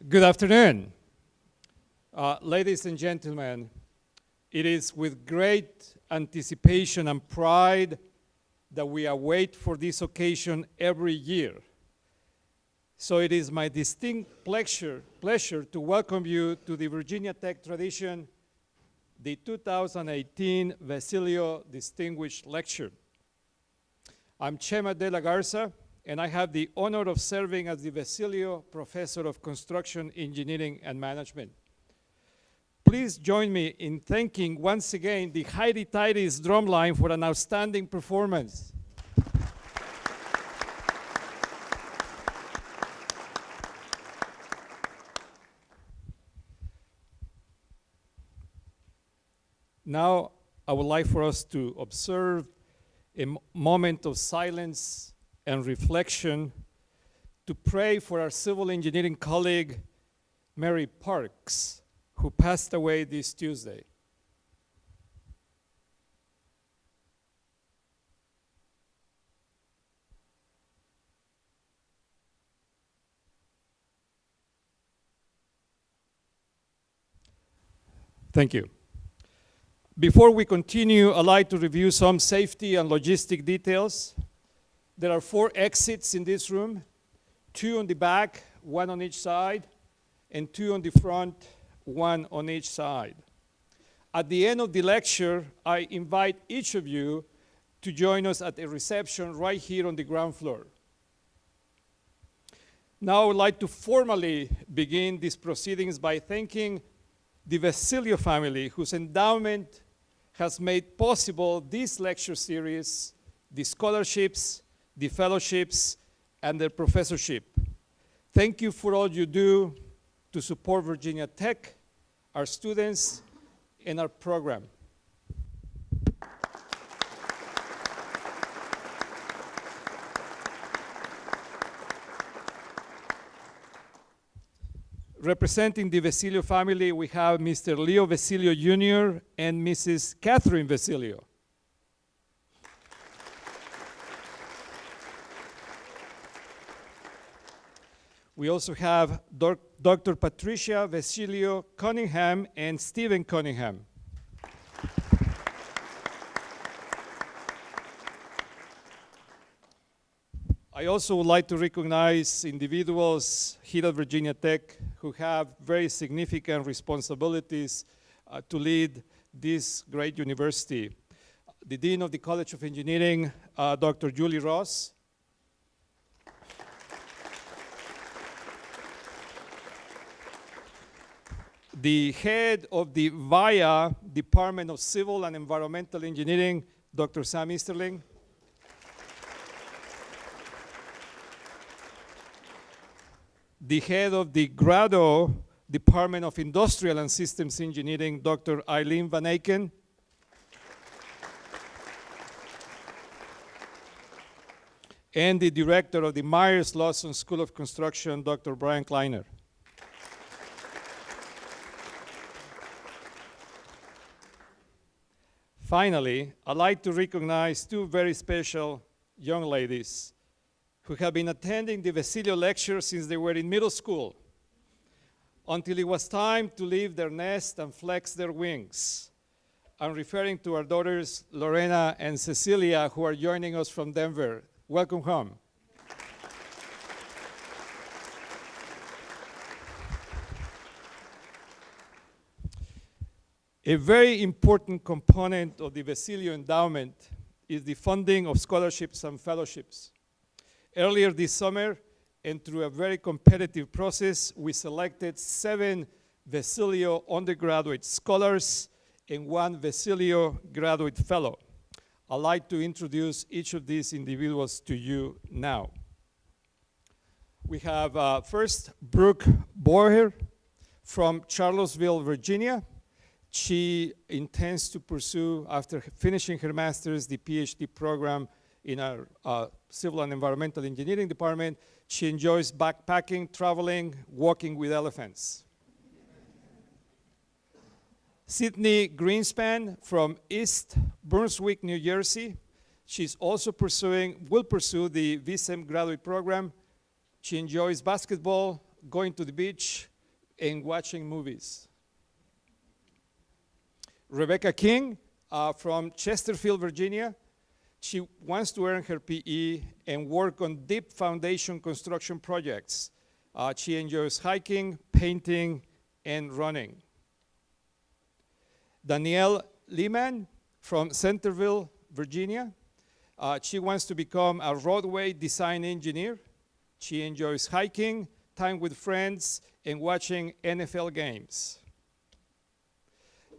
Good afternoon. Ladies and gentlemen, it is with great anticipation and pride that we await for this occasion every year. So it is my distinct pleasure to welcome you to the Virginia Tech tradition, the 2018 Vecellio Distinguished Lecture. I'm Chema de la Garza, and I have the honor of serving as the Vecellio Professor of Construction Engineering and Management. Please join me in thanking once again the Heidi-Tighties drumline for an outstanding performance. Now, I would like for us to observe a moment of silence and reflection to pray for our civil engineering colleague, Mary Parks, who passed away this Tuesday. Thank you. Before we continue, I'd like to review some safety and logistic details. There are 4 exits in this room, 2 on the back, 1 on each side, and 2 on the front, 1 on each side. At the end of the lecture, I invite each of you to join us at a reception right here on the ground floor. Now I would like to formally begin these proceedings by thanking the Vecellio family, whose endowment has made possible this lecture series, the scholarships, the fellowships, and the professorship. Thank you for all you do to support Virginia Tech, our students, and our program. Representing the Vecellio family, we have Mr. Leo Vecellio Jr. and Mrs. Catherine Vecellio. We also have Dr. Patricia Vecellio Cunningham and Stephen Cunningham. I also would like to recognize individuals here at Virginia Tech who have very significant responsibilities to lead this great university. The Dean of the College of Engineering, Dr. Julie Ross. The head of the VIA, Department of Civil and Environmental Engineering, Dr. Sam Easterling. The head of the Grado, Department of Industrial and Systems Engineering, Dr. Eileen Van Aken. And the director of the Myers-Lawson School of Construction, Dr. Brian Kleiner. Finally, I'd like to recognize 2 very special young ladies who have been attending the Vecellio lecture since they were in middle school, until it was time to leave their nest and flex their wings. I'm referring to our daughters, Lorena and Cecilia, who are joining us from Denver. Welcome home. A very important component of the Vecellio endowment is the funding of scholarships and fellowships. Earlier this summer, and through a very competitive process, we selected 7 Vecellio undergraduate scholars and 1 Vecellio graduate fellow. I'd like to introduce each of these individuals to you now. We have first Brooke Boyer from Charlottesville, Virginia. She intends to pursue, after finishing her master's, the PhD program in our Civil and Environmental Engineering department. She enjoys backpacking, traveling, walking with elephants. Sydney Greenspan from East Brunswick, New Jersey. She's also will pursue the VSEM graduate program. She enjoys basketball, going to the beach, and watching movies. Rebecca King from Chesterfield, Virginia. She wants to earn her PE and work on deep foundation construction projects. She enjoys hiking, painting, and running. Danielle Lehman from Centerville, Virginia. She wants to become a roadway design engineer. She enjoys hiking, time with friends, and watching NFL games.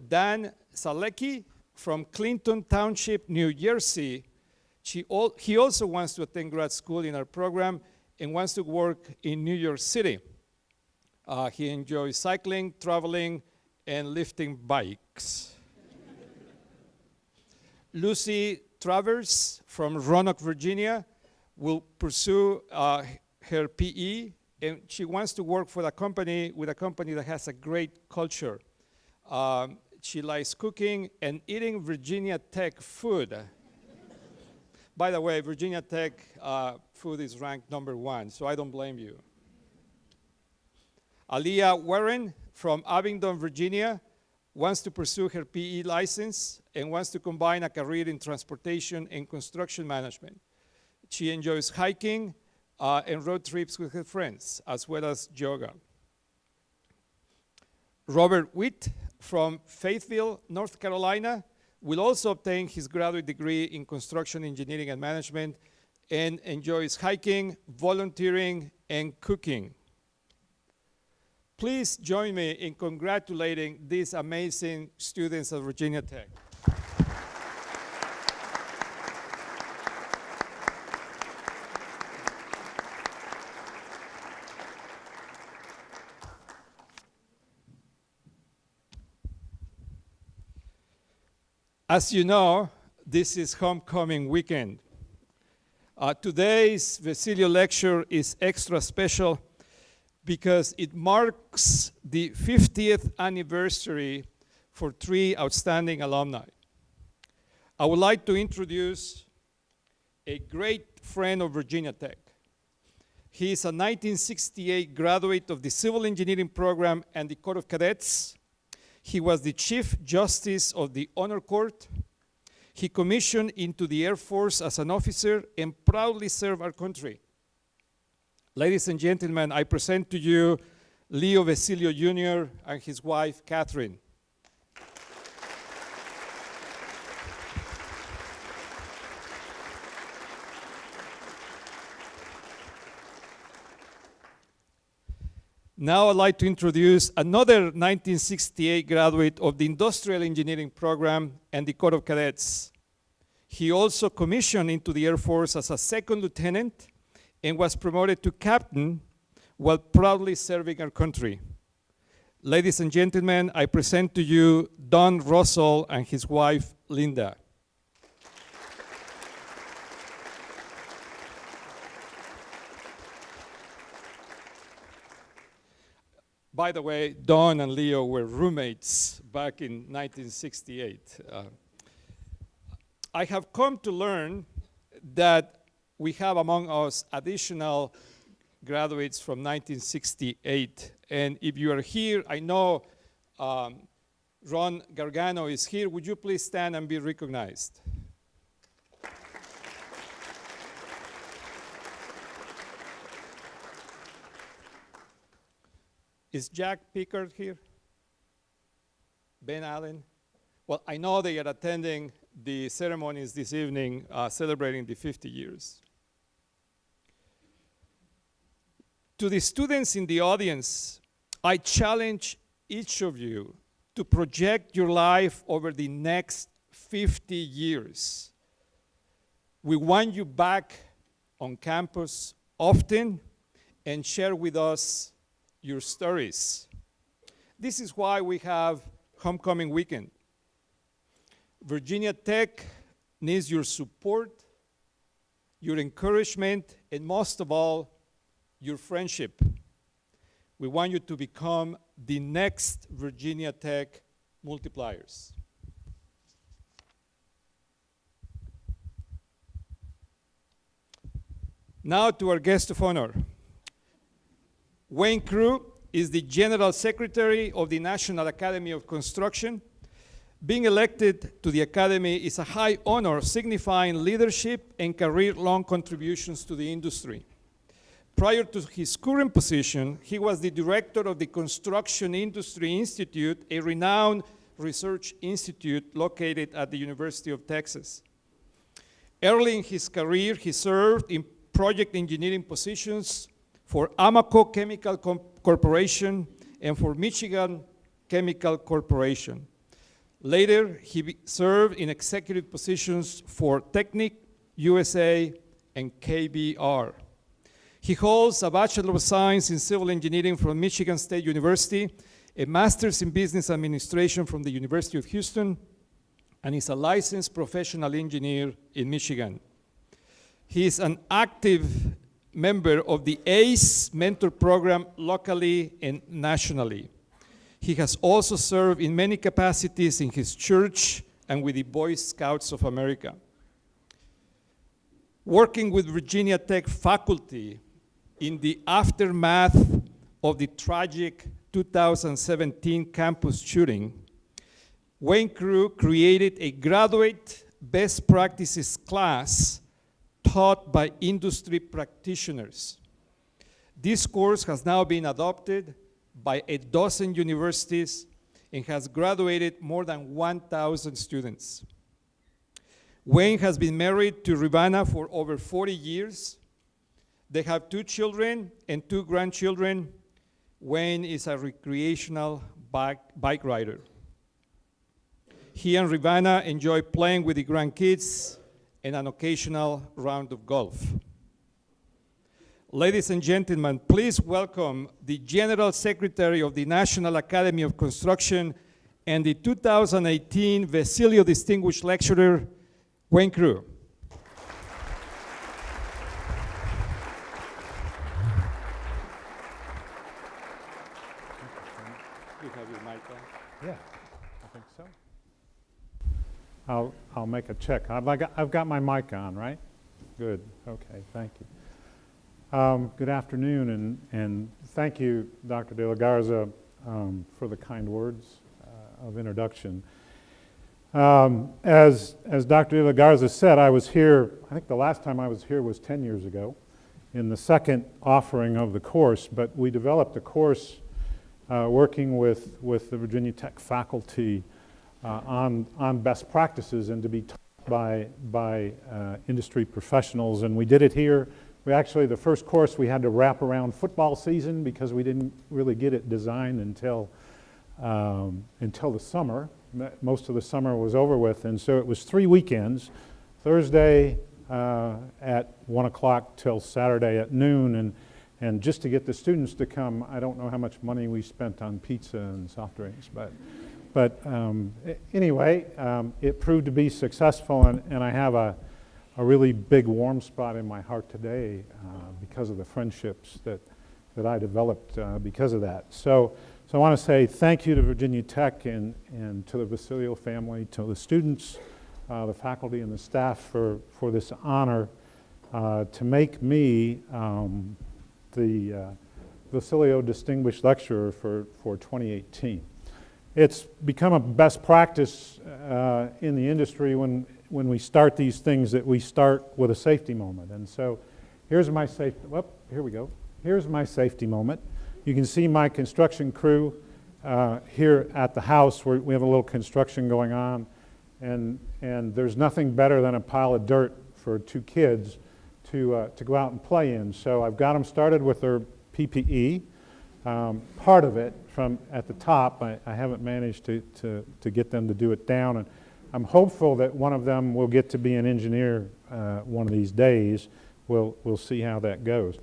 Dan Salecki from Clinton Township, New Jersey. He also wants to attend grad school in our program and wants to work in New York City. He enjoys cycling, traveling, and lifting bikes. Lucy Travers from Roanoke, Virginia, will pursue her PE, and she wants to work for a company that has a great culture. She likes cooking and eating Virginia Tech food. By the way, Virginia Tech food is ranked #1, so I don't blame you. Aaliyah Warren from Abingdon, Virginia, wants to pursue her PE license and wants to combine a career in transportation and construction management. She enjoys hiking and road trips with her friends, as well as yoga. Robert Witt from Fayetteville, North Carolina, will also obtain his graduate degree in construction engineering and management and enjoys hiking, volunteering, and cooking. Please join me in congratulating these amazing students at Virginia Tech. As you know, this is homecoming weekend. Today's Vecellio lecture is extra special because it marks the 50th anniversary for 3 outstanding alumni. I would like to introduce a great friend of Virginia Tech. He is a 1968 graduate of the Civil Engineering Program and the Corps of Cadets. He was the Chief Justice of the Honor Court. He commissioned into the Air Force as an officer and proudly served our country. Ladies and gentlemen, I present to you Leo Vecellio Jr. and his wife, Catherine. Now I'd like to introduce another 1968 graduate of the Industrial Engineering Program and the Corps of Cadets. He also commissioned into the Air Force as a second lieutenant and was promoted to captain while proudly serving our country. Ladies and gentlemen, I present to you Don Russell and his wife, Linda. By the way, Don and Leo were roommates back in 1968. I have come to learn that we have among us additional graduates from 1968. And if you are here, I know Ron Gargano is here. Would you please stand and be recognized? Is Jack Pickard here? Ben Allen? Well, I know they are attending the ceremonies this evening celebrating the 50 years. To the students in the audience, I challenge each of you to project your life over the next 50 years. We want you back on campus often and share with us your stories. This is why we have homecoming weekend. Virginia Tech needs your support, your encouragement, and most of all, your friendship. We want you to become the next Virginia Tech multipliers. Now to our guest of honor. Wayne Crew is the General Secretary of the National Academy of Construction. Being elected to the Academy is a high honor signifying leadership and career-long contributions to the industry. Prior to his current position, he was the director of the Construction Industry Institute, a renowned research institute located at the University of Texas. Early in his career, he served in project engineering positions for Amoco Chemical Corporation and for Michigan Chemical Corporation. Later, he served in executive positions for Technic USA and KBR. He holds a Bachelor of Science in Civil Engineering from Michigan State University, a Master's in Business Administration from the University of Houston, and is a licensed professional engineer in Michigan. He is an active member of the ACE Mentor Program locally and nationally. He has also served in many capacities in his church and with the Boy Scouts of America. Working with Virginia Tech faculty in the aftermath of the tragic 2017 campus shooting, Wayne Crew created a graduate best practices class taught by industry practitioners. This course has now been adopted by a dozen universities and has graduated more than 1,000 students. Wayne has been married to Rivana for over 40 years. They have 2 children and 2 grandchildren. Wayne is a recreational bike rider. He and Rivana enjoy playing with the grandkids and an occasional round of golf. Ladies and gentlemen, please welcome the General Secretary of the National Academy of Construction and the 2018 Vecellio Distinguished Lecturer, Wayne Crew. You have your mic on? Yeah, I think so. I'll make a check. I've got my mic on, right? Good. Okay, thank you. Good afternoon, and thank you, Dr. De La Garza, for the kind words of introduction. As Dr. De La Garza said, I was here, I think the last time I was here was 10 years ago in the second offering of the course, but we developed a course working with the Virginia Tech faculty on best practices and to be taught by industry professionals, and we did it here. We actually, the first course we had to wrap around football season because we didn't really get it designed until the summer. Most of the summer was over with, and so it was 3 weekends, Thursday at 1 o'clock till Saturday at noon, and just to get the students to come, I don't know how much money we spent on pizza and soft drinks, but anyway, it proved to be successful, and I have a really big warm spot in my heart today because of the friendships that I developed because of that. So I want to say thank you to Virginia Tech and to the Vecellio family, to the students, the faculty and the staff for this honor to make me the Vecellio Distinguished Lecturer for 2018. It's become a best practice in the industry when we start these things that we start with a safety moment. And so here's my safety, here we go. Here's my safety moment. You can see my construction crew here at the house where we have a little construction going on, and there's nothing better than a pile of dirt for 2 kids to go out and play in. So I've got them started with their PPE. Part of it from at the top, I haven't managed to get them to do it down, and I'm hopeful that one of them will get to be an engineer one of these days. We'll see how that goes.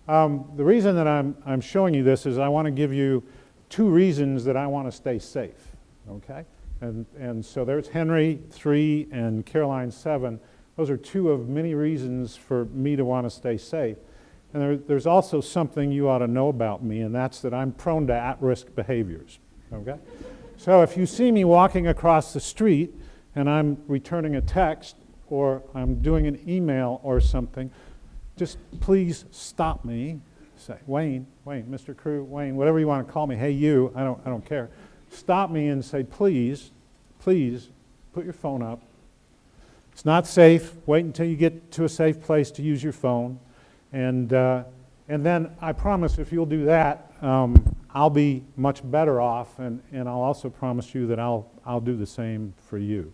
The reason that I'm showing you this is I want to give you 2 reasons that I want to stay safe, okay? And so there's Henry, 3, and Caroline, 7. Those are 2 of many reasons for me to want to stay safe. And there's also something you ought to know about me, and that's that I'm prone to at-risk behaviors, okay? So if you see me walking across the street and I'm returning a text or I'm doing an email or something, just please stop me say, Wayne, Mr. Crew, Wayne, whatever you want to call me, hey you, I don't care. Stop me and say, please, put your phone up. It's not safe. Wait until you get to a safe place to use your phone. And then I promise if you'll do that, I'll be much better off, and I'll also promise you that I'll do the same for you,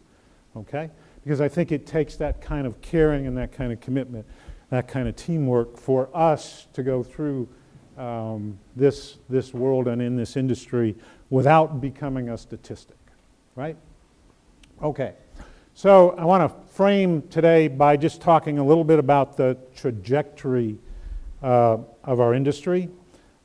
okay? Because I think it takes that kind of caring and that kind of commitment, that kind of teamwork for us to go through this world and in this industry without becoming a statistic, right? Okay, so I want to frame today by just talking a little bit about the trajectory of our industry.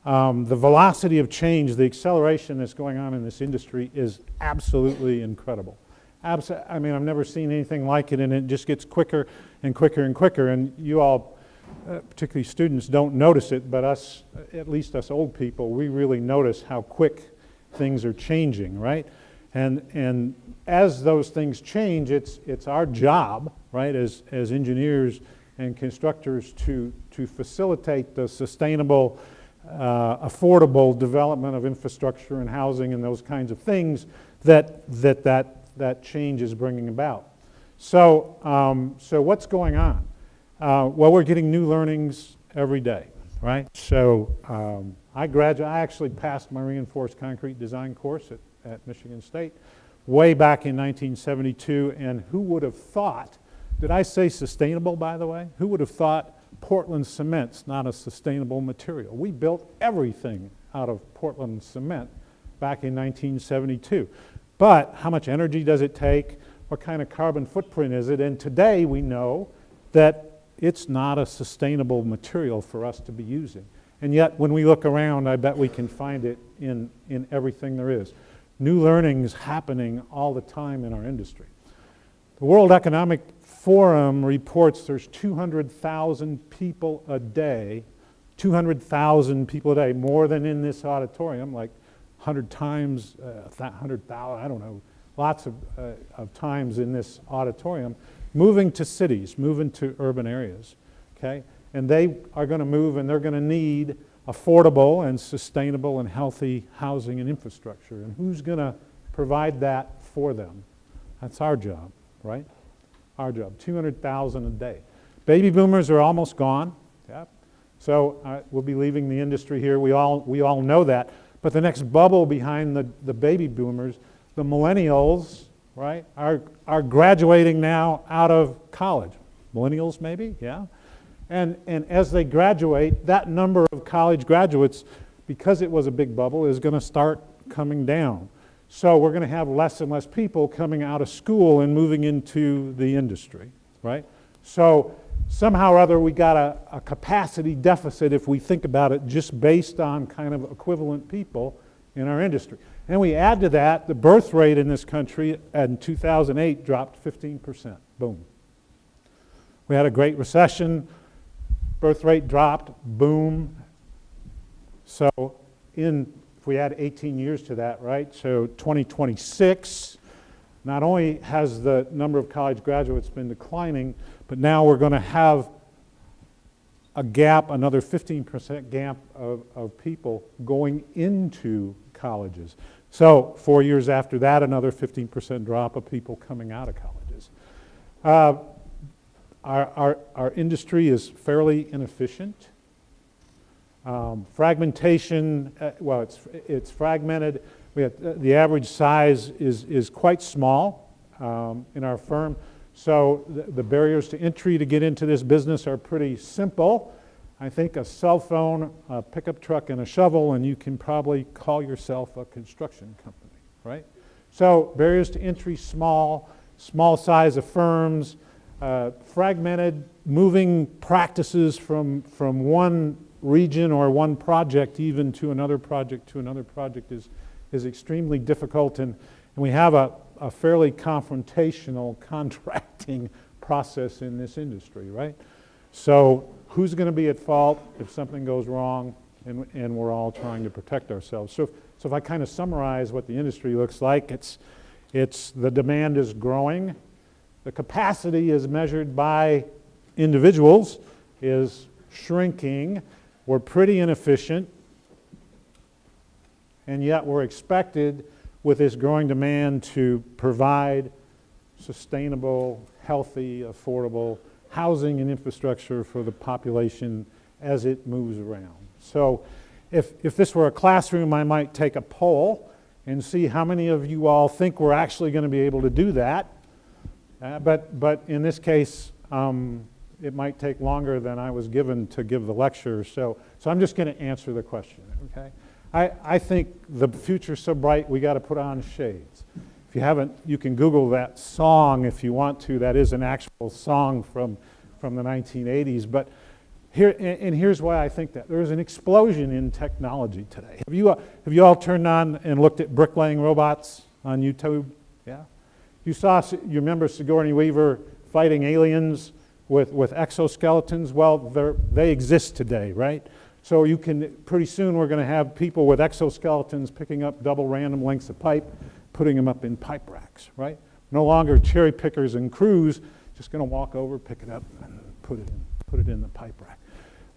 The velocity of change, the acceleration that's going on in this industry is absolutely incredible. I mean, I've never seen anything like it, and it just gets quicker and quicker and quicker, and you all, particularly students, don't notice it, but us, at least us old people, we really notice how quick things are changing, right? And as those things change, it's our job, right, as engineers and constructors to facilitate the sustainable, affordable development of infrastructure and housing and those kinds of things that change is bringing about. So what's going on? Well, we're getting new learnings every day, right? So I actually passed my reinforced concrete design course at Michigan State way back in 1972, and who would have thought, did I say sustainable, by the way? Who would have thought Portland cement's not a sustainable material? We built everything out of Portland cement back in 1972. But how much energy does it take? What kind of carbon footprint is it? And today we know that it's not a sustainable material for us to be using. And yet when we look around, I bet we can find it in everything there is. New learnings happening all the time in our industry. The World Economic Forum reports there's 200,000 people a day, 200,000 people a day, more than in this auditorium, like 100 times, 100,000, I don't know, lots of times in this auditorium, moving to cities, moving to urban areas, okay? And they are going to move, and they're going to need affordable and sustainable and healthy housing and infrastructure. And who's going to provide that for them? That's our job, right? Our job, 200,000 a day. Baby boomers are almost gone. Yep. So we'll be leaving the industry here. We all know that. But the next bubble behind the baby boomers, the millennials, right, are graduating now out of college. Millennials maybe, yeah. And as they graduate, that number of college graduates, because it was a big bubble, is going to start coming down. So we're going to have less and less people coming out of school and moving into the industry, right? So somehow or other we got a capacity deficit if we think about it just based on kind of equivalent people in our industry. And we add to that, the birth rate in this country in 2008 dropped 15%. Boom. We had a Great Recession, birth rate dropped, boom. So if we add 18 years to that, right, so 2026, not only has the number of college graduates been declining, but now we're going to have a gap, another 15% gap of people going into colleges. So 4 years after that, another 15% drop of people coming out of colleges. Our industry is fairly inefficient. Fragmentation, well, it's fragmented. The average size is quite small in our firm. So the barriers to entry to get into this business are pretty simple. I think a cell phone, a pickup truck, and a shovel, and you can probably call yourself a construction company, right? So barriers to entry, small size of firms, fragmented, moving practices from one region or one project even to another project is extremely difficult, and we have a fairly confrontational contracting process in this industry, right? So who's going to be at fault if something goes wrong, and we're all trying to protect ourselves. So if I kind of summarize what the industry looks like, it's the demand is growing, the capacity is measured by individuals is shrinking. We're pretty inefficient, and yet we're expected with this growing demand to provide sustainable, healthy, affordable housing and infrastructure for the population as it moves around. So if this were a classroom, I might take a poll and see how many of you all think we're actually going to be able to do that. But in this case, it might take longer than I was given to give the lecture. So I'm just going to answer the question, okay? I think the future's so bright we got to put on shades. If you haven't, you can Google that song if you want to. That is an actual song from the 1980s. But here's why I think that. There's an explosion in technology today. Have you all turned on and looked at bricklaying robots on YouTube? Yeah? You remember Sigourney Weaver fighting aliens with exoskeletons? Well, they exist today, right? So pretty soon we're going to have people with exoskeletons picking up double random lengths of pipe, putting them up in pipe racks, right? No longer cherry pickers and crews, just going to walk over, pick it up, and put it in the pipe rack.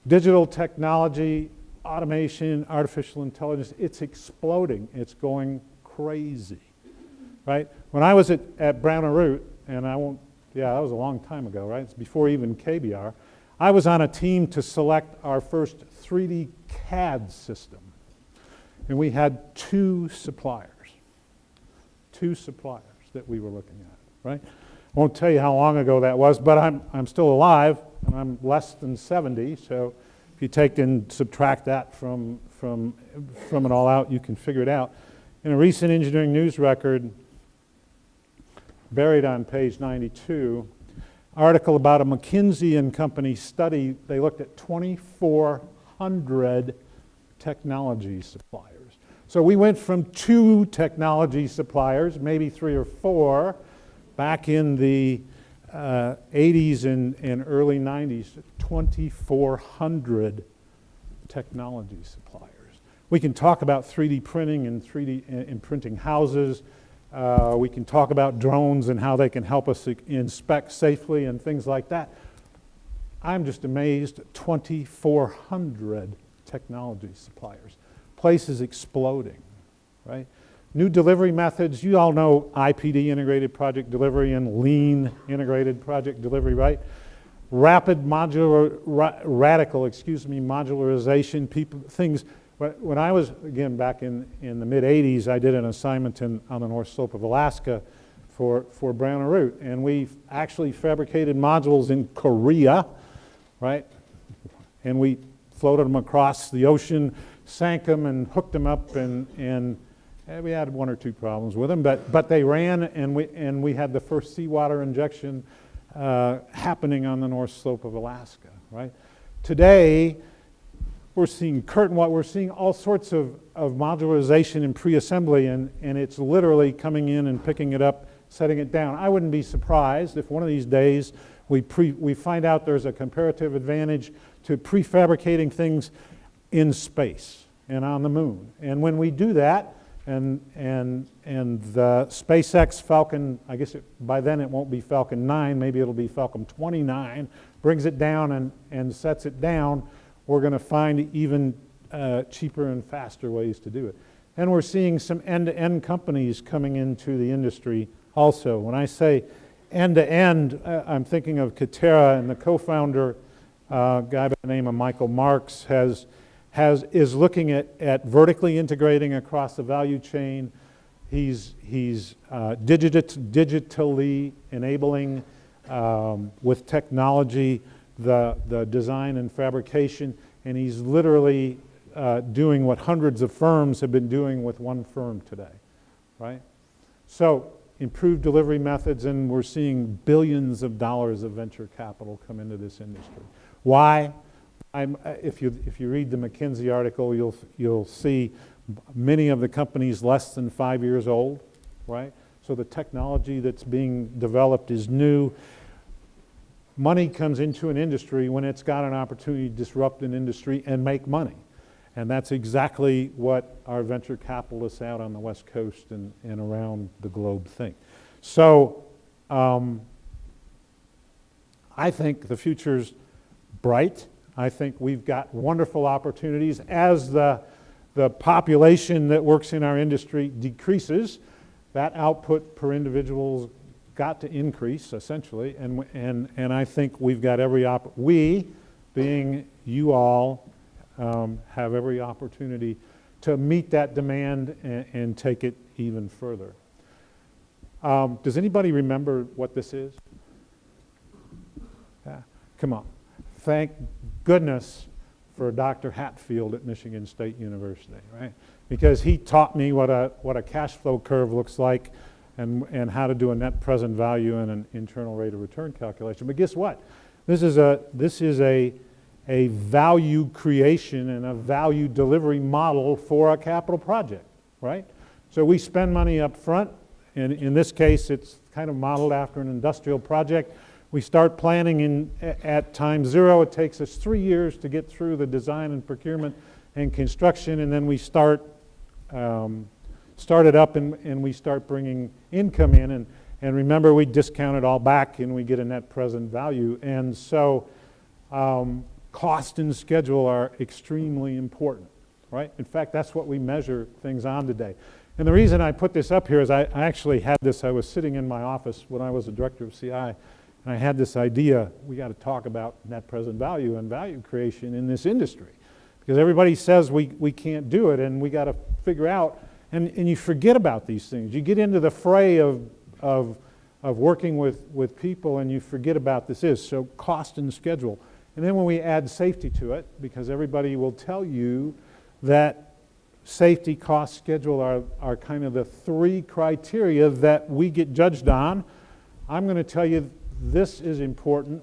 Digital technology, automation, artificial intelligence, it's exploding. It's going crazy, right? When I was at Brown and Root, and that was a long time ago, right? It's before even KBR. I was on a team to select our first 3D CAD system. And we had two suppliers that we were looking at, right? I won't tell you how long ago that was, but I'm still alive, and I'm less than 70, so if you take and subtract that from it all out, you can figure it out. In a recent Engineering News record, buried on page 92, article about a McKinsey and Company study. They looked at 2,400 technology suppliers. So we went from 2 technology suppliers, maybe 3 or 4, back in the 80s and early 90s, to 2,400 technology suppliers. We can talk about 3D printing and 3D printing houses. We can talk about drones and how they can help us inspect safely and things like that. I'm just amazed, 2,400 technology suppliers. Place is exploding, right? New delivery methods, you all know IPD, integrated project delivery, and lean integrated project delivery, right? Radical modularization, things. When I was, again, back in the mid-'80s, I did an assignment on the North Slope of Alaska for Brown and Root, and we actually fabricated modules in Korea, right? And we floated them across the ocean, sank them, and hooked them up, and we had 1 or 2 problems with them, but they ran, and we had the first seawater injection happening on the North Slope of Alaska, right? Today, we're seeing we're seeing all sorts of modularization and pre-assembly, and it's literally coming in and picking it up, setting it down. I wouldn't be surprised if one of these days we find out there's a comparative advantage to prefabricating things in space and on the moon. And when we do that, and the SpaceX Falcon, I guess by then it won't be Falcon 9, maybe it'll be Falcon 29, brings it down and sets it down, we're going to find even cheaper and faster ways to do it. And we're seeing some end-to-end companies coming into the industry also. When I say end-to-end, I'm thinking of Katerra, and the co-founder, a guy by the name of Michael Marks, is looking at vertically integrating across the value chain. He's digitally enabling with technology the design and fabrication, and he's literally doing what hundreds of firms have been doing with one firm today, right? So improved delivery methods, and we're seeing billions of dollars of venture capital come into this industry. Why? If you read the McKinsey article, you'll see many of the companies less than 5 years old, right? So the technology that's being developed is new. Money comes into an industry when it's got an opportunity to disrupt an industry and make money. And that's exactly what our venture capitalists out on the West Coast and around the globe think. So I think the future's bright. I think we've got wonderful opportunities as the population that works in our industry decreases. That output per individual's got to increase, essentially, and I think we've got we, being you all, have every opportunity to meet that demand and take it even further. Does anybody remember what this is? Yeah. Come on. Thank goodness for Dr. Hatfield at Michigan State University, right? Because he taught me what a cash flow curve looks like and how to do a net present value and an internal rate of return calculation. But guess what? This is a value creation and a value delivery model for a capital project, right? So we spend money up front, and in this case it's kind of modeled after an industrial project. We start planning at time zero. It takes us 3 years to get through the design and procurement and construction, and then we start it up and we start bringing income in. And remember, we discount it all back and we get a net present value. And so cost and schedule are extremely important, right? In fact, that's what we measure things on today. And the reason I put this up here is I actually had this. I was sitting in my office when I was the director of CI, and I had this idea, we got to talk about net present value and value creation in this industry. Because everybody says we can't do it, and we got to figure out, and you forget about these things. You get into the fray of working with people, and you forget about this is. So cost and schedule. And then when we add safety to it, because everybody will tell you that safety, cost, schedule are kind of the three criteria that we get judged on. I'm going to tell you this is important.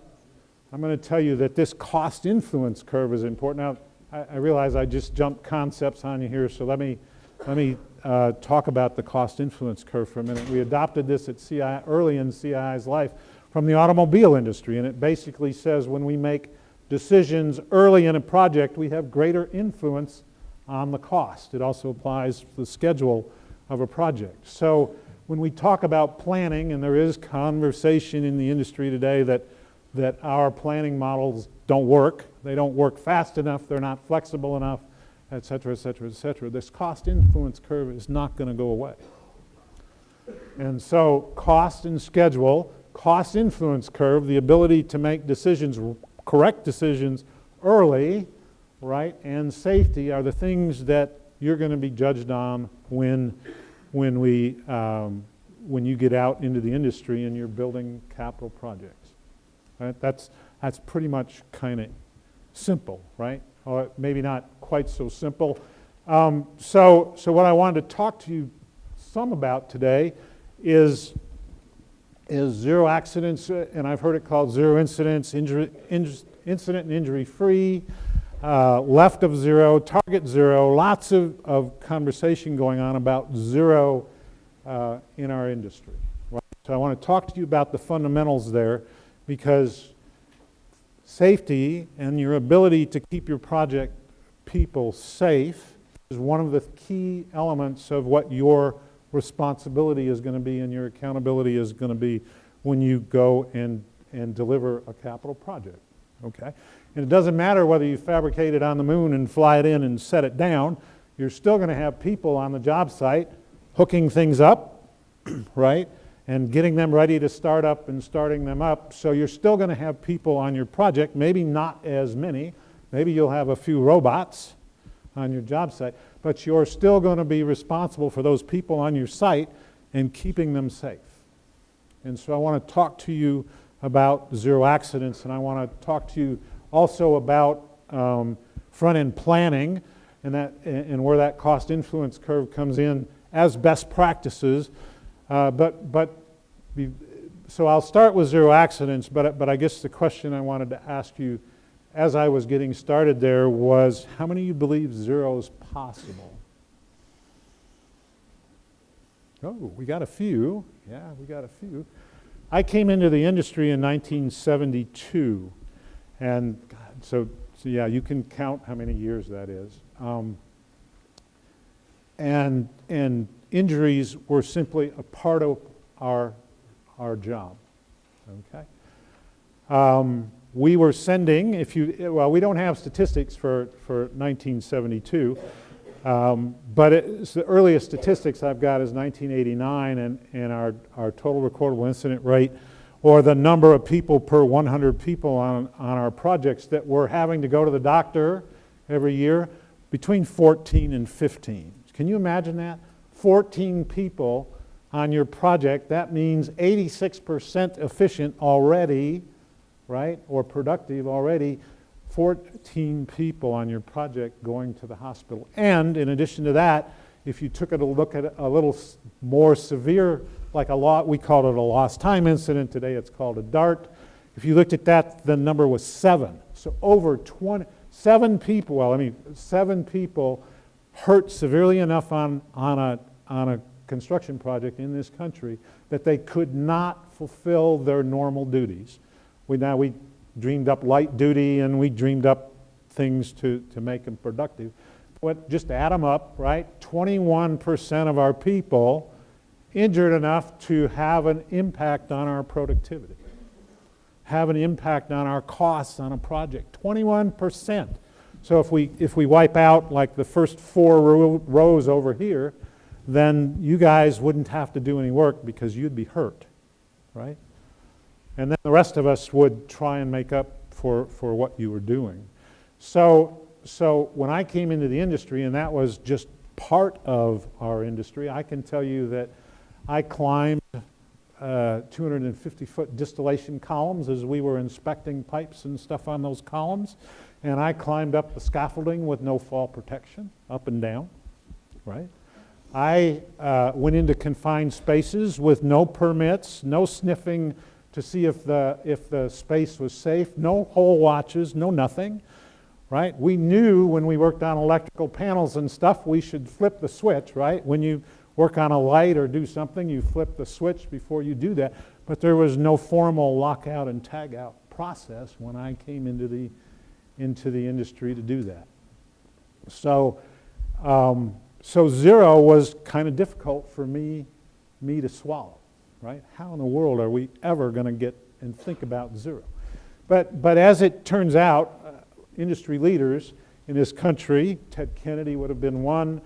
I'm going to tell you that this cost influence curve is important. Now, I realize I just jumped concepts on you here, so let me talk about the cost influence curve for a minute. We adopted this at CI early in CI's life from the automobile industry, and it basically says when we make decisions early in a project, we have greater influence on the cost. It also applies to the schedule of a project. So when we talk about planning, and there is conversation in the industry today that our planning models don't work, they don't work fast enough, they're not flexible enough, et cetera, et cetera, et cetera. This cost influence curve is not going to go away. And so cost and schedule, cost influence curve, the ability to make decisions, correct decisions early, right, and safety are the things that you're going to be judged on when you get out into the industry and you're building capital projects. Right? That's pretty much kind of simple, right? Or maybe not quite so simple. So what I wanted to talk to you some about today is zero accidents, and I've heard it called zero incidents, incident and injury free, left of zero, target zero, lots of conversation going on about zero in our industry. Right? So I want to talk to you about the fundamentals there, because safety and your ability to keep your project people safe is one of the key elements of what your responsibility is going to be and your accountability is going to be when you go and deliver a capital project. Okay? And it doesn't matter whether you fabricate it on the moon and fly it in and set it down, you're still going to have people on the job site hooking things up, right? And getting them ready to start up and starting them up. So you're still going to have people on your project, maybe not as many. Maybe you'll have a few robots on your job site, but you're still going to be responsible for those people on your site and keeping them safe. And so I want to talk to you about zero accidents, and I want to talk to you also about front-end planning and where that cost influence curve comes in as best practices. So I'll start with zero accidents, but I guess the question I wanted to ask you as I was getting started there was, how many of you believe zero is possible? Oh, we got a few. Yeah, we got a few. I came into the industry in 1972, and so yeah, you can count how many years that is. And injuries were simply a part of our job. Okay. we were sending, well, we don't have statistics for 1972, but the earliest statistics I've got is 1989, and our total recordable incident rate, or the number of people per 100 people on our projects that were having to go to the doctor every year, between 14 and 15. Can you imagine that? 14 people on your project, that means 86% efficient already, right, or productive already, 14 people on your project going to the hospital. And in addition to that, if you took a look at a little more severe, like we called it a lost time incident, today it's called a DART. If you looked at that, the number was 7. So over 7 people hurt severely enough on a construction project in this country that they could not fulfill their normal duties. We dreamed up light duty, and we dreamed up things to make them productive. But just add them up, right? 21% of our people injured enough to have an impact on our productivity, have an impact on our costs on a project. 21%. So if we wipe out like the first 4 rows over here, then you guys wouldn't have to do any work because you'd be hurt, right? And then the rest of us would try and make up for what you were doing. So when I came into the industry, and that was just part of our industry, I can tell you that I climbed 250-foot distillation columns as we were inspecting pipes and stuff on those columns, and I climbed up the scaffolding with no fall protection, up and down, right? I went into confined spaces with no permits, no sniffing to see if the space was safe, no hole watches, no nothing, right? We knew when we worked on electrical panels and stuff, we should flip the switch, right? When you work on a light or do something, you flip the switch before you do that. But there was no formal lockout and tagout process when I came into the industry to do that. So zero was kind of difficult for me to swallow, right? How in the world are we ever going to get and think about zero? But as it turns out, industry leaders in this country, Ted Kennedy would have been one,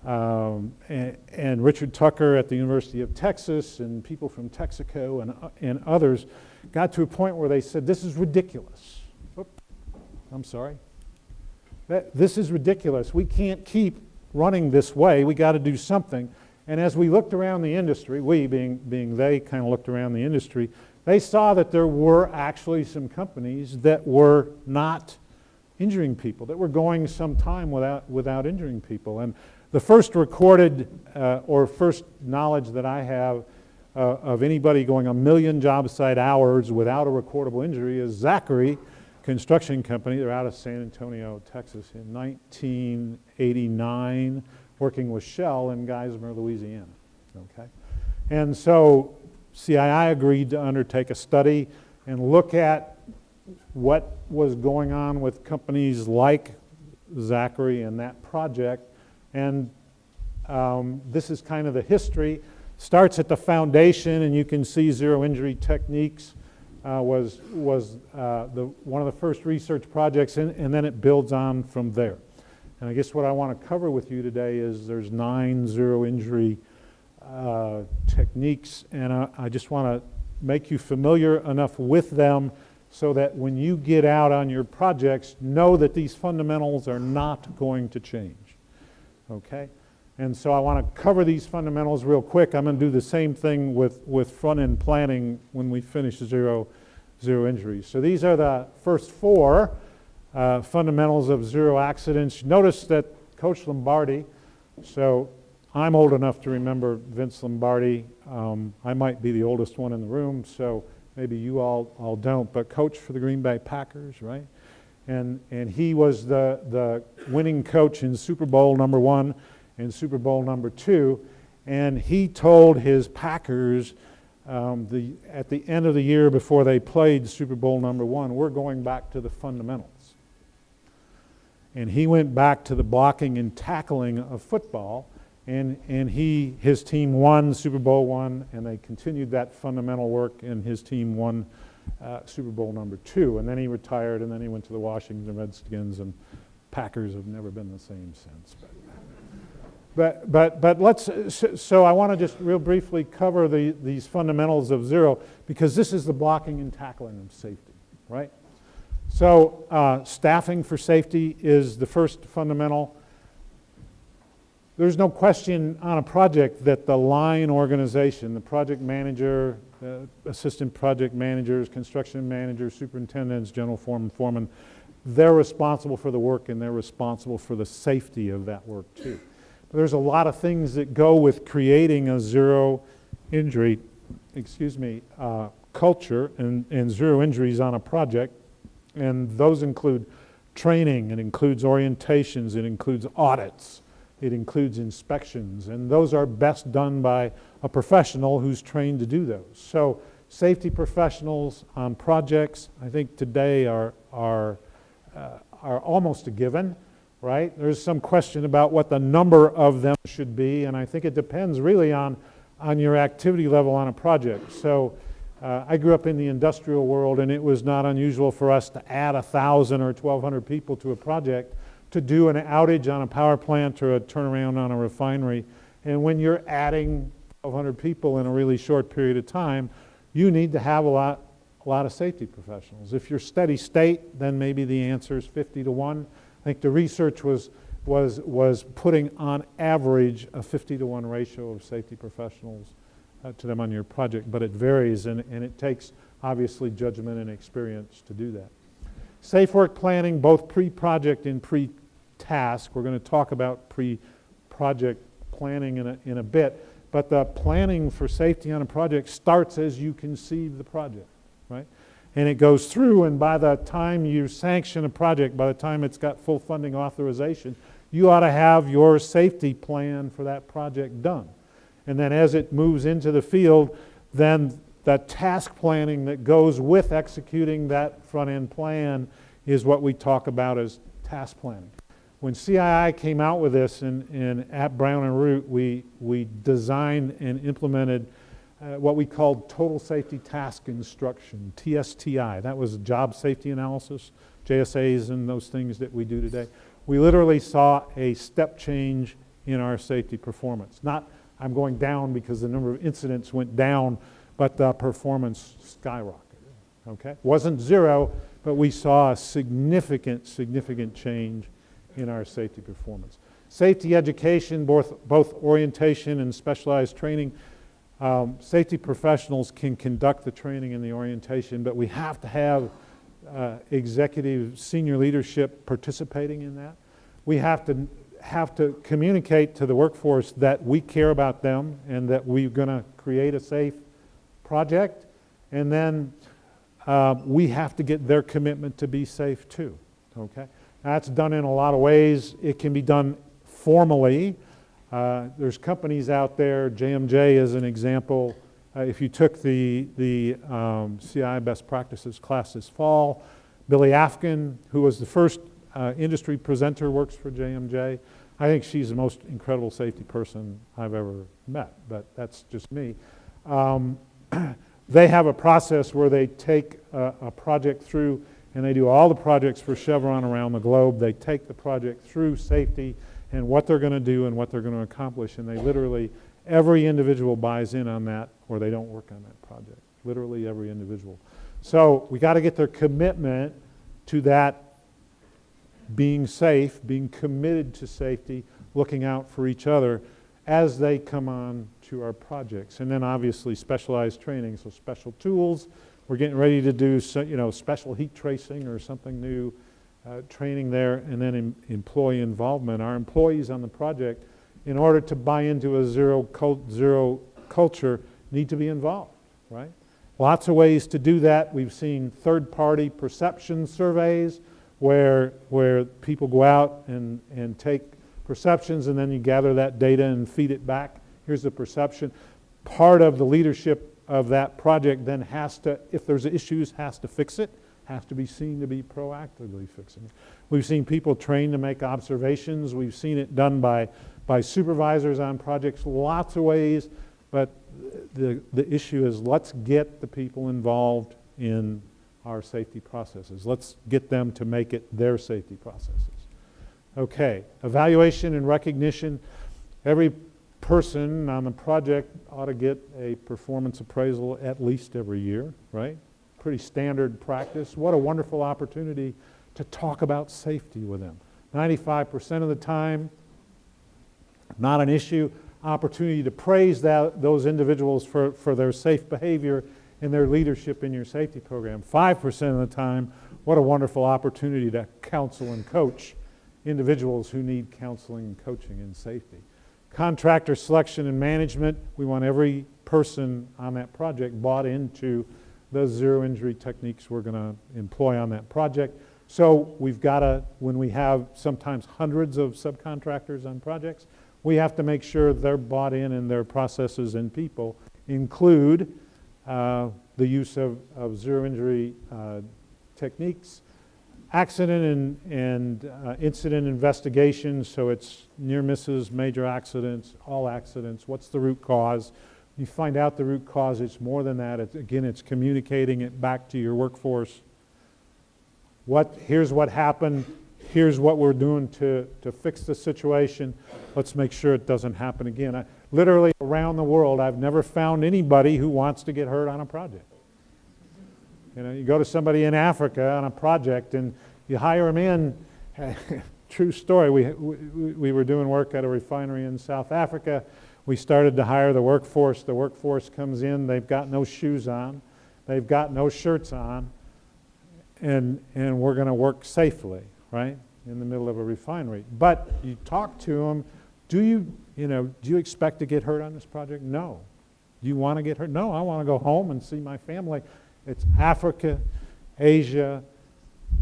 and Richard Tucker at the University of Texas, and people from Texaco and others got to a point where they said, this is ridiculous. I'm sorry. This is ridiculous. We can't keep running this way. We got to do something. And as we looked around the industry, we being they kind of looked around the industry, they saw that there were actually some companies that were not injuring people, that were going some time without injuring people. And the first recorded or first knowledge that I have of anybody going 1 million job site hours without a recordable injury is Zachary Construction Company. They're out of San Antonio, Texas in 1989, working with Shell in Geismar, Louisiana. Okay, and so CII agreed to undertake a study and look at what was going on with companies like Zachary and that project. And this is kind of the history. Starts at the foundation, and you can see zero injury techniques was one of the first research projects, and then it builds on from there. And I guess what I want to cover with you today is there's 9 zero injury techniques, and I just want to make you familiar enough with them so that when you get out on your projects, know that these fundamentals are not going to change. Okay? And so I want to cover these fundamentals real quick. I'm going to do the same thing with front-end planning when we finish zero injuries. So these are the first 4 fundamentals of zero accidents. Notice that Coach Lombardi, so I'm old enough to remember Vince Lombardi. I might be the oldest one in the room, so maybe you all don't, but coach for the Green Bay Packers, right? And he was the winning coach in Super Bowl #1 and Super Bowl #2, and he told his Packers at the end of the year before they played Super Bowl #1, we're going back to the fundamentals. And he went back to the blocking and tackling of football, And his team won, Super Bowl won, and they continued that fundamental work, and his team won Super Bowl #2. And then he retired, and then he went to the Washington Redskins, and Packers have never been the same since. But let's, so I want to just real briefly cover these fundamentals of zero, because this is the blocking and tackling of safety, right? So staffing for safety is the first fundamental. There's no question on a project that the line organization, the project manager, assistant project managers, construction managers, superintendents, general foreman, they're responsible for the work, and they're responsible for the safety of that work too. But there's a lot of things that go with creating a zero injury, culture and zero injuries on a project. And those include training, it includes orientations, it includes audits, it includes inspections, and those are best done by a professional who's trained to do those. So safety professionals on projects, I think today are almost a given, right? There's some question about what the number of them should be, and I think it depends really on your activity level on a project. So I grew up in the industrial world, and it was not unusual for us to add 1,000 or 1,200 people to a project to do an outage on a power plant or a turnaround on a refinery. And when you're adding 1,200 people in a really short period of time, you need to have a lot of safety professionals. If you're steady state, then maybe the answer is 50 to 1. I think the research was putting on average a 50 to 1 ratio of safety professionals to them on your project, but it varies, and it takes obviously judgment and experience to do that. Safe work planning, both pre-project and pre-task. We're going to talk about pre-project planning in a bit, but the planning for safety on a project starts as you conceive the project, right? And it goes through, and by the time you sanction a project, by the time it's got full funding authorization, you ought to have your safety plan for that project done. And then as it moves into the field, then the task planning that goes with executing that front-end plan is what we talk about as task planning. When CII came out with this at Brown and Root, we designed and implemented what we called Total Safety Task Instruction, TSTI. That was job safety analysis, JSAs and those things that we do today. We literally saw a step change in our safety performance. Not I'm going down because the number of incidents went down, but the performance skyrocketed, okay? Wasn't zero, but we saw a significant change in our safety performance. Safety education, both orientation and specialized training. Safety professionals can conduct the training and the orientation, but we have to have executive senior leadership participating in that. We have to communicate to the workforce that we care about them and that we're going to create a safe project, and then we have to get their commitment to be safe too, okay? That's done in a lot of ways. It can be done formally. There's companies out there, JMJ is an example. If you took the CI Best Practices class this fall, Billy Afkin, who was the first industry presenter, works for JMJ. I think she's the most incredible safety person I've ever met, but that's just me. They have a process where they take a project through, and they do all the projects for Chevron around the globe. They take the project through safety and what they're going to do and what they're going to accomplish, and they literally, every individual buys in on that or they don't work on that project. Literally every individual. So we got to get their commitment to that being safe, being committed to safety, looking out for each other as they come on to our projects. And then obviously specialized training, so special tools. We're getting ready to do special heat tracing or something new, training there, and then employee involvement. Our employees on the project, in order to buy into a zero culture, need to be involved, right? Lots of ways to do that. We've seen third-party perception surveys where people go out and take perceptions, and then you gather that data and feed it back. Here's the perception. Part of the leadership of that project then has to, if there's issues, has to fix it, has to be seen to be proactively fixing it. We've seen people trained to make observations. We've seen it done by supervisors on projects, lots of ways, but the issue is let's get the people involved in our safety processes. Let's get them to make it their safety processes. Okay, evaluation and recognition. Every person on the project ought to get a performance appraisal at least every year, right? Pretty standard practice. What a wonderful opportunity to talk about safety with them. 95% of the time, not an issue. Opportunity to praise those individuals for their safe behavior and their leadership in your safety program. 5% of the time, what a wonderful opportunity to counsel and coach individuals who need counseling and coaching in safety. Contractor selection and management, we want every person on that project bought into the zero injury techniques we're going to employ on that project. So we've got to, when we have sometimes hundreds of subcontractors on projects, we have to make sure they're bought in and their processes and people include the use of zero injury techniques. Accident and incident investigations, so it's near misses, major accidents, all accidents. What's the root cause? You find out the root cause, it's more than that. It's communicating it back to your workforce. Here's what happened. Here's what we're doing to fix the situation. Let's make sure it doesn't happen again. Literally around the world, I've never found anybody who wants to get hurt on a project. You know, you go to somebody in Africa on a project and you hire them in. True story. We were doing work at a refinery in South Africa. We started to hire the workforce. The workforce comes in. They've got no shoes on. They've got no shirts on. And we're going to work safely, right, in the middle of a refinery. But you talk to them. Do you expect to get hurt on this project? No. Do you want to get hurt? No, I want to go home and see my family. It's Africa, Asia,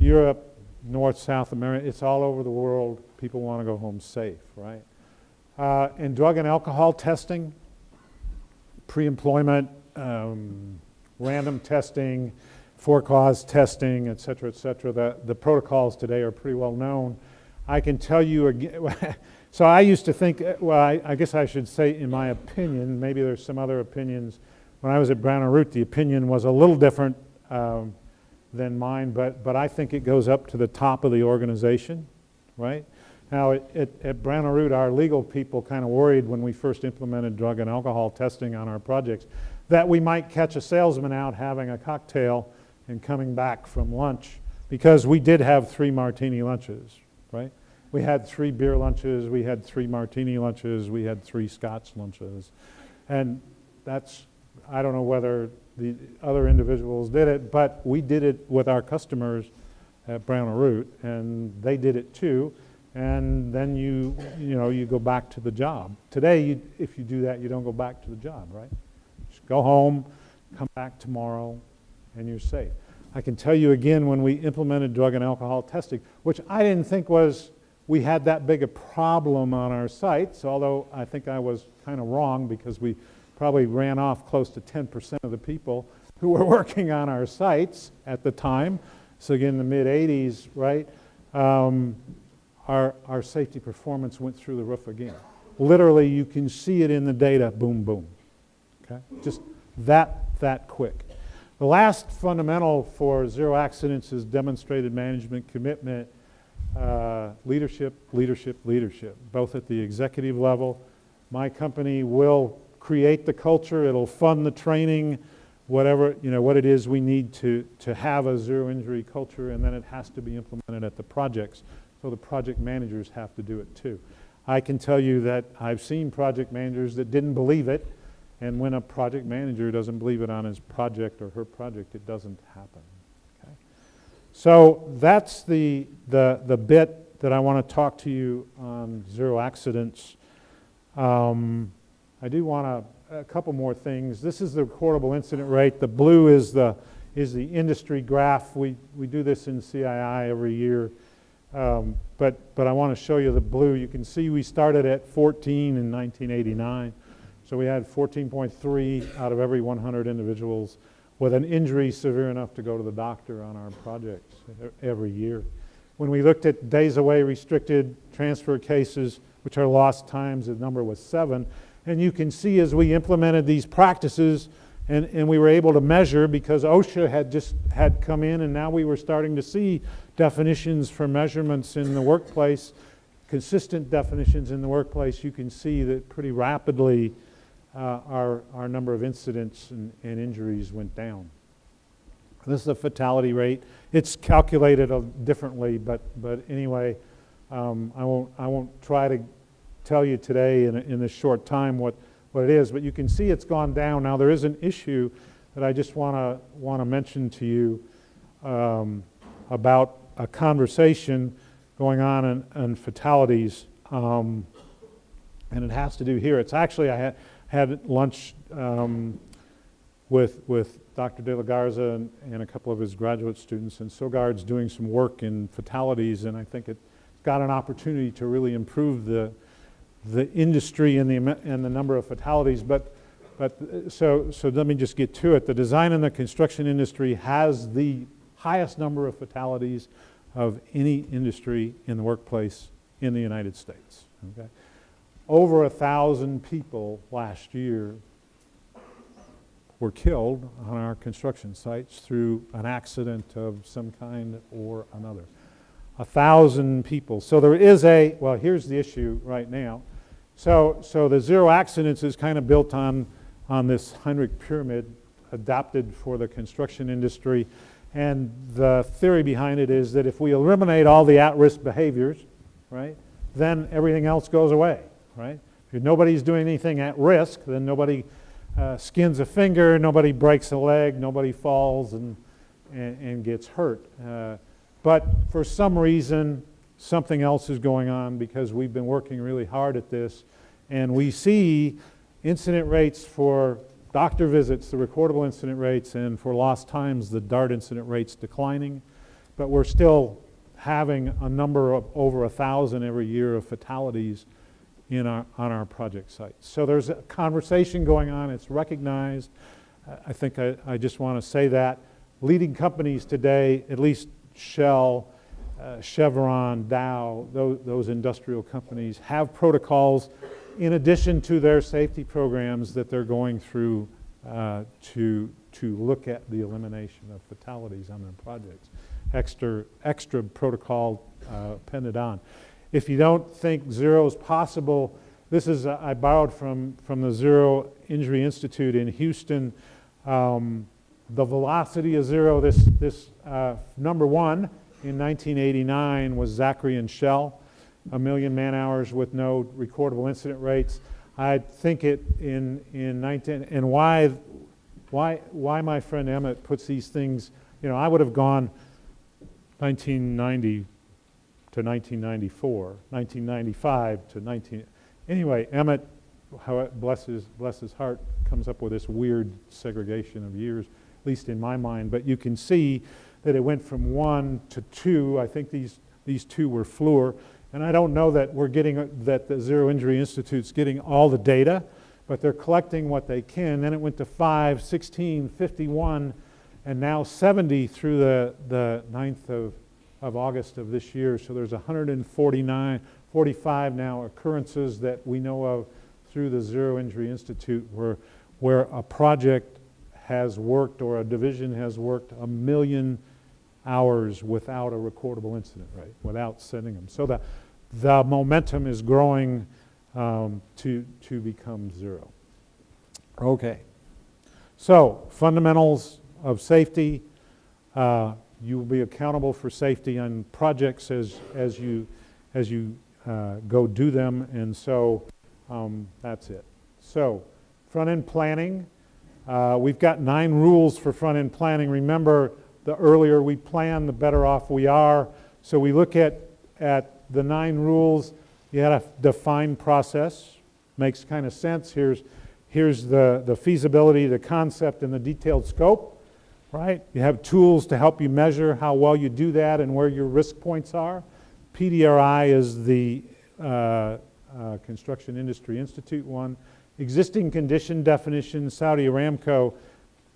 Europe, North, South America. It's all over the world. People want to go home safe, right? And drug and alcohol testing, pre-employment, random testing, for-cause testing, et cetera, et cetera. The protocols today are pretty well known. I can tell you again, so I used to think, well, I guess I should say in my opinion, maybe there's some other opinions. When I was at Brown & Root, the opinion was a little different than mine, but I think it goes up to the top of the organization, right? Now, at Brown & Root, our legal people kind of worried when we first implemented drug and alcohol testing on our projects that we might catch a salesman out having a cocktail and coming back from lunch, because we did have 3 martini lunches, right? We had 3 beer lunches, we had 3 martini lunches, we had 3 scotch lunches. And that's, I don't know whether the other individuals did it, but we did it with our customers at Brown & Root, and they did it too. And then you go back to the job. Today, if you do that, you don't go back to the job, right? Just go home, come back tomorrow, and you're safe. I can tell you again, when we implemented drug and alcohol testing, which I didn't think we had that big a problem on our sites, although I think I was kind of wrong, because we probably ran off close to 10% of the people who were working on our sites at the time. So again, in the mid-'80s, right? Our safety performance went through the roof again. Literally, you can see it in the data, boom, boom. Okay? Just that quick. The last fundamental for zero accidents is demonstrated management commitment, leadership, both at the executive level. My company will create the culture, it'll fund the training, whatever, what it is we need to have a zero injury culture, and then it has to be implemented at the projects. So the project managers have to do it too. I can tell you that I've seen project managers that didn't believe it, and when a project manager doesn't believe it on his project or her project, it doesn't happen. Okay? So that's the bit that I want to talk to you on zero accidents. I do want a couple more things. This is the recordable incident rate. The blue is the industry graph. We do this in CII every year. But I want to show you the blue. You can see we started at 14 in 1989, So we had 14.3 out of every 100 individuals with an injury severe enough to go to the doctor on our projects every year. When we looked at days away restricted transfer cases, which are lost times, the number was 7. And you can see as we implemented these practices, and we were able to measure because OSHA had come in, and now we were starting to see definitions for measurements in the workplace, consistent definitions in the workplace. You can see that pretty rapidly our number of incidents and injuries went down. This is the fatality rate. It's calculated differently, but anyway, I won't try to tell you today in this short time what it is, but you can see it's gone down. Now there is an issue that I just want to mention to you about a conversation going on in fatalities, and it has to do here. It's actually I had lunch with Dr. De La Garza and a couple of his graduate students, and SOGARD's doing some work in fatalities, and I think it's got an opportunity to really improve the industry and the number of fatalities. So let me just get to it. The design and the construction industry has the highest number of fatalities of any industry in the workplace in the United States. Okay? Over 1,000 people last year were killed on our construction sites through an accident of some kind or another. 1,000 people. So there is well, here's the issue right now. So the zero accidents is kind of built on this Heinrich pyramid adapted for the construction industry. And the theory behind it is that if we eliminate all the at-risk behaviors, right, then everything else goes away, right? If nobody's doing anything at risk, then nobody skins a finger, nobody breaks a leg, nobody falls and gets hurt. But for some reason, something else is going on because we've been working really hard at this, and we see incident rates for doctor visits, the recordable incident rates, and for lost times, the DART incident rates declining, but we're still having a number of over 1,000 every year of fatalities on our project sites. So there's a conversation going on, it's recognized. I think I just want to say that. Leading companies today, at least Shell, Chevron, Dow, those industrial companies have protocols in addition to their safety programs that they're going through to look at the elimination of fatalities on their projects. Extra protocol appended on. If you don't think zero is possible, this is I borrowed from the Zero Injury Institute in Houston. The velocity of zero, this number one in 1989 was Zachary and Shell, 1 million man-hours with no recordable incident rates. I think it in 19, and why my friend Emmett puts these things, you know, I would have gone 1990 to 1994, 1995 to 19, anyway, Emmett, bless his heart, comes up with this weird segregation of years, at least in my mind, but you can see that it went from 1 to 2. I think these two were Fluor, and I don't know that we're getting, that the Zero Injury Institute's getting all the data, but they're collecting what they can. Then it went to 5, 16, 51, and now 70 through the 9th of August of this year. So there's 45 now occurrences that we know of through the Zero Injury Institute where a project has worked or a division has worked 1 million hours without a recordable incident rate, without sending them. So the momentum is growing to become zero. Okay. So fundamentals of safety. You will be accountable for safety on projects as you go do them, and so that's it. So front-end planning. We've got 9 rules for front-end planning. Remember, the earlier we plan, the better off we are. So we look at the 9 rules. You had a defined process. Makes kind of sense. Here's the feasibility, the concept, and the detailed scope. Right? You have tools to help you measure how well you do that and where your risk points are. PDRI is the Construction Industry Institute one. existing condition definition. Saudi Aramco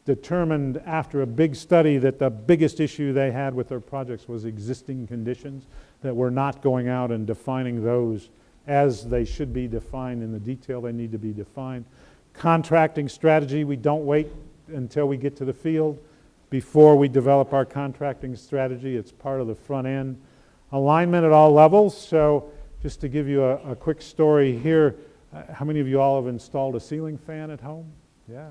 determined after a big study that the biggest issue they had with their projects was existing conditions, that we're not going out and defining those as they should be defined in the detail they need to be defined. Contracting strategy, we don't wait until we get to the field before we develop our contracting strategy. It's part of the front end. Alignment at all levels. So just to give you a quick story here, how many of you all have installed a ceiling fan at home? Yeah.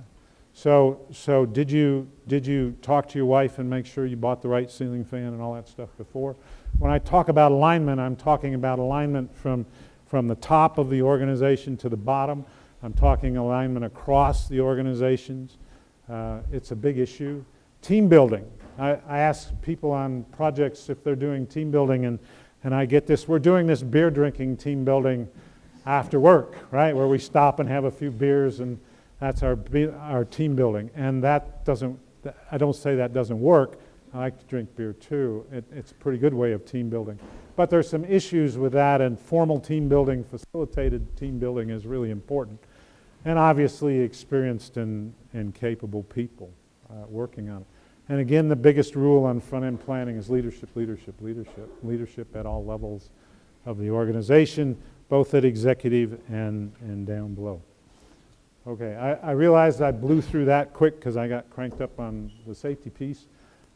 So did you talk to your wife and make sure you bought the right ceiling fan and all that stuff before? When I talk about alignment, I'm talking about alignment from the top of the organization to the bottom. I'm talking alignment across the organizations. It's a big issue. Team building. I ask people on projects if they're doing team building, and I get this. We're doing this beer drinking team building after work, right, where we stop and have a few beers, and that's our team building. And that doesn't, I don't say that doesn't work. I like to drink beer too. It's a pretty good way of team building. But there's some issues with that, and formal team building, facilitated team building is really important. And obviously experienced and capable people working on it. And again, the biggest rule on front-end planning is leadership, leadership, leadership. Leadership at all levels of the organization, both at executive and down below. Okay, I realized I blew through that quick because I got cranked up on the safety piece.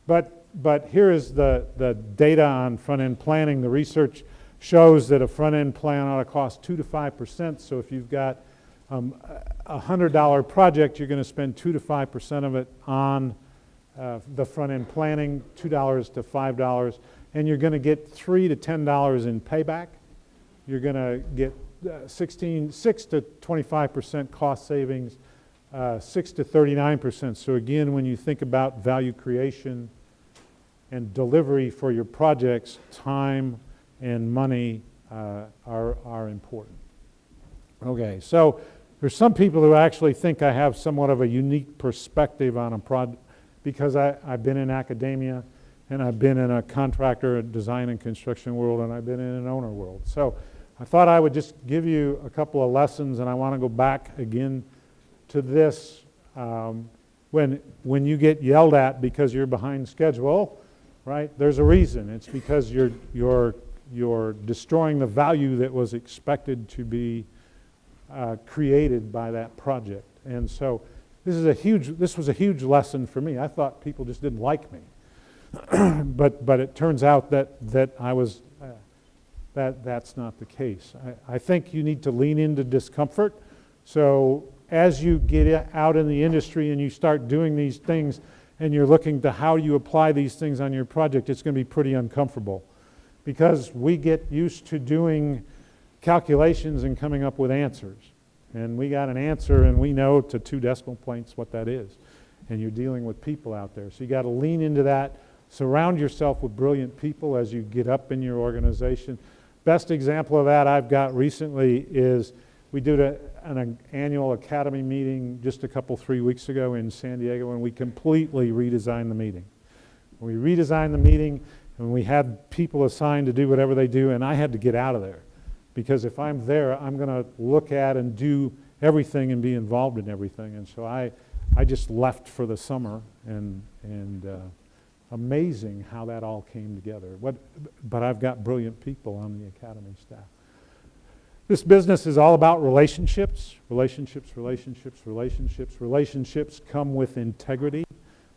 But here is the data on front-end planning. The research shows that a front-end plan ought to cost 2 to 5%. So if you've got a $100 project, you're going to spend 2 to 5% of it on the front-end planning, $2 to $5, and you're going to get $3 to $10 in payback. You're going to get 6 to 25% cost savings, 6 to 39%. So again, when you think about value creation and delivery for your projects, time and money are important. Okay, so there's some people who actually think I have somewhat of a unique perspective on a project because I've been in academia, and I've been in a contractor, design and construction world, and I've been in an owner world. So I thought I would just give you a couple of lessons, and I want to go back again to this. When you get yelled at because you're behind schedule, right, there's a reason. It's because you're destroying the value that was expected to be created by that project. And so this was a huge lesson for me. I thought people just didn't like me. but it turns out that I was that's not the case. I think you need to lean into discomfort. So as you get out in the industry and you start doing these things and you're looking to how you apply these things on your project, it's going to be pretty uncomfortable because we get used to doing calculations and coming up with answers. And we got an answer and we know to 2 decimal points what that is. And you're dealing with people out there. So you got to lean into that. Surround yourself with brilliant people as you get up in your organization. Best example of that I've got recently is we did an annual academy meeting just 3 weeks ago in San Diego, and we completely redesigned the meeting. We redesigned the meeting, and we had people assigned to do whatever they do, and I had to get out of there. Because if I'm there, I'm going to look at and do everything and be involved in everything. And so I just left for the summer, and amazing how that all came together. But I've got brilliant people on the academy staff. This business is all about relationships. Relationships come with integrity.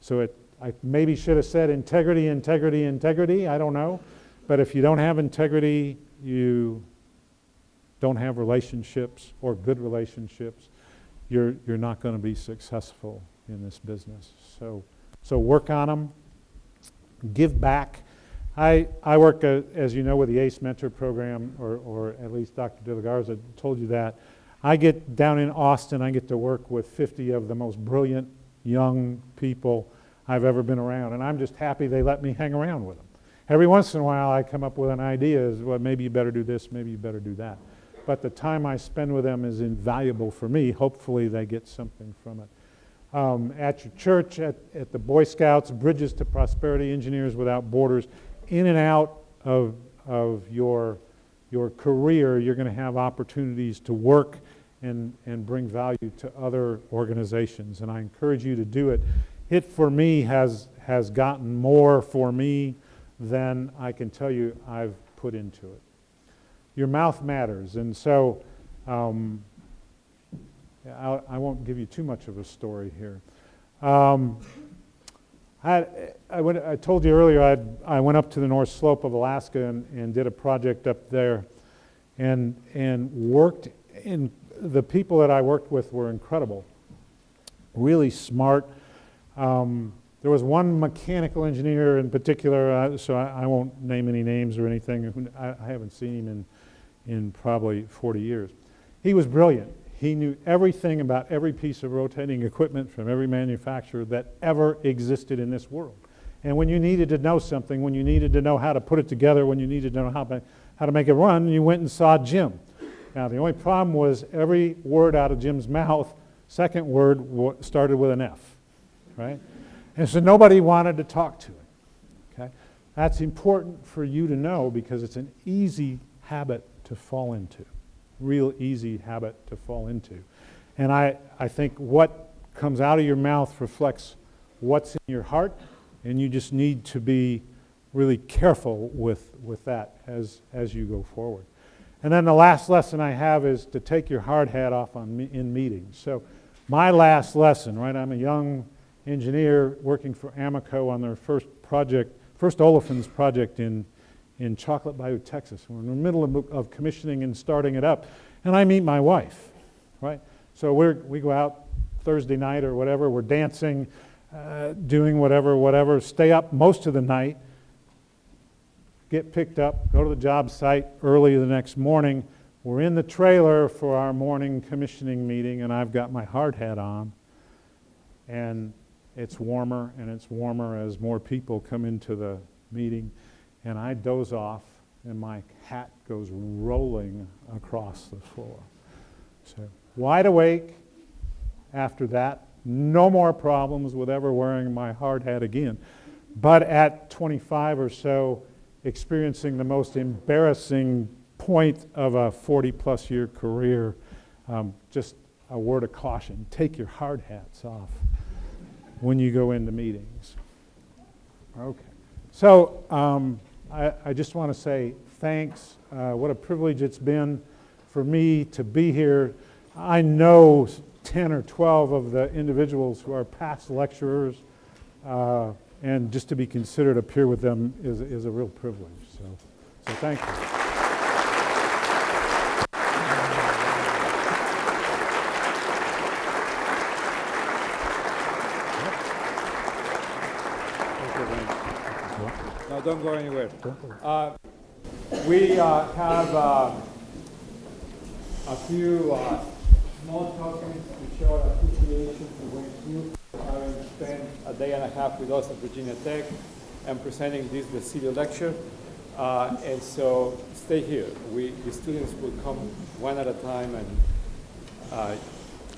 So I maybe should have said integrity, I don't know. But if you don't have integrity, you don't have relationships or good relationships, you're not going to be successful in this business. So work on them. Give back. I work, as you know, with the ACE Mentor program, or at least Dr. De La Garza told you that. I get down in Austin, I get to work with 50 of the most brilliant young people I've ever been around, and I'm just happy they let me hang around with them. Every once in a while I come up with an idea, well, maybe you better do this, maybe you better do that. But the time I spend with them is invaluable for me. Hopefully they get something from it. At your church, at the Boy Scouts, Bridges to Prosperity, Engineers Without Borders, in and out of your career, you're going to have opportunities to work and bring value to other organizations. And I encourage you to do it. It, for me, has gotten more for me than I can tell you I've put into it. Your mouth matters, and so I won't give you too much of a story here. I told you earlier I went up to the North Slope of Alaska and did a project up there, and worked in. The people that I worked with were incredible, really smart. There was one mechanical engineer in particular, so I won't name any names or anything. I haven't seen him in probably 40 years. He was brilliant. He knew everything about every piece of rotating equipment from every manufacturer that ever existed in this world. And when you needed to know something, when you needed to know how to put it together, when you needed to know how to make it run, you went and saw Jim. Now, the only problem was every word out of Jim's mouth, second word started with an F, right? And so nobody wanted to talk to him, okay? That's important for you to know because it's an easy habit to fall into, real easy habit to fall into. And I think what comes out of your mouth reflects what's in your heart, and you just need to be really careful with that as you go forward. And then the last lesson I have is to take your hard hat off in meetings. So my last lesson, right, I'm a young engineer working for Amoco on their first olefins project in Chocolate Bayou, Texas. We're in the middle of commissioning and starting it up. And I meet my wife, right? So we go out Thursday night or whatever, we're dancing, doing whatever, stay up most of the night, get picked up, go to the job site early the next morning. We're in the trailer for our morning commissioning meeting, and I've got my hard hat on. And it's warmer and it's warmer as more people come into the meeting. And I doze off, and my hat goes rolling across the floor. So wide awake after that, no more problems with ever wearing my hard hat again. But at 25 or so, experiencing the most embarrassing point of a 40-plus year career, just a word of caution. Take your hard hats off when you go into meetings. Okay. So I just want to say thanks. What a privilege it's been for me to be here. I know 10 or 12 of the individuals who are past lecturers, and just to be considered up here with them is a real privilege. So thank you. No, don't go anywhere. We have a few small tokens to show appreciation to Wayne Hughes for having spent a day and a half with us at Virginia Tech and presenting this Vecellio lecture. And so stay here. The students will come one at a time and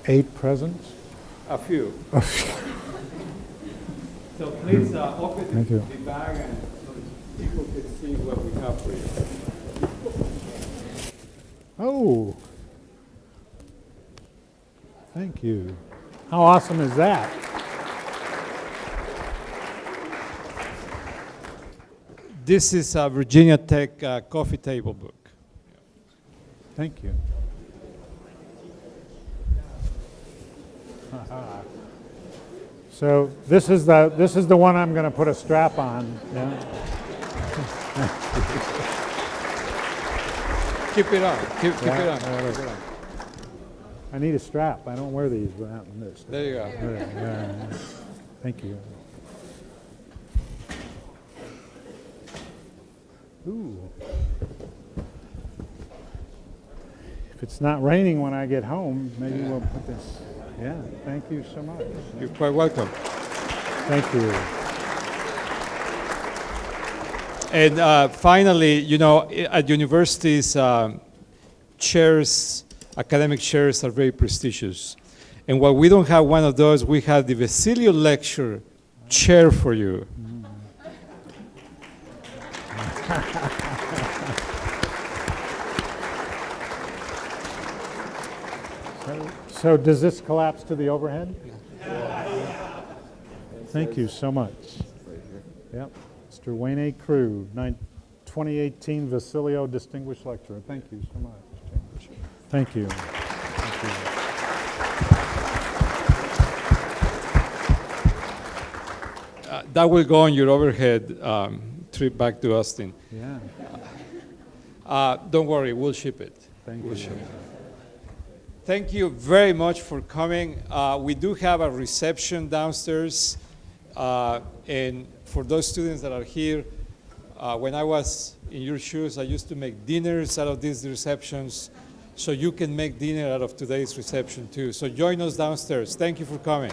8 presents? a few. So please open the bag and so people can see what we have for you. Oh, thank you. How awesome is that? This is a Virginia Tech coffee table book. Thank you. So this is the one I'm going to put a strap on. Yeah. Keep it on. Keep it on. Keep it on. I need a strap. I don't wear these without this. There you go. Yeah. Thank you. Ooh. If it's not raining when I get home, maybe we'll put this. Yeah, thank you so much. You're quite welcome. Thank you. And finally, you know, at universities, chairs, academic chairs are very prestigious. And while we don't have one of those, we have the Vecellio Lecture chair for you. So does this collapse to the overhead? Thank you so much. Yep. Mr. Wayne A. Crew, 2018 Vecellio Distinguished Lecturer. Thank you so much. Thank you. Thank you. That will go on your overhead trip back to Austin. Yeah. Don't worry, we'll ship it. Thank We'll you. ship it. Thank you very much for coming. We do have a reception downstairs. And for those students that are here, when I was in your shoes, I used to make dinners out of these receptions. So you can make dinner out of today's reception too. So join us downstairs. Thank you for coming.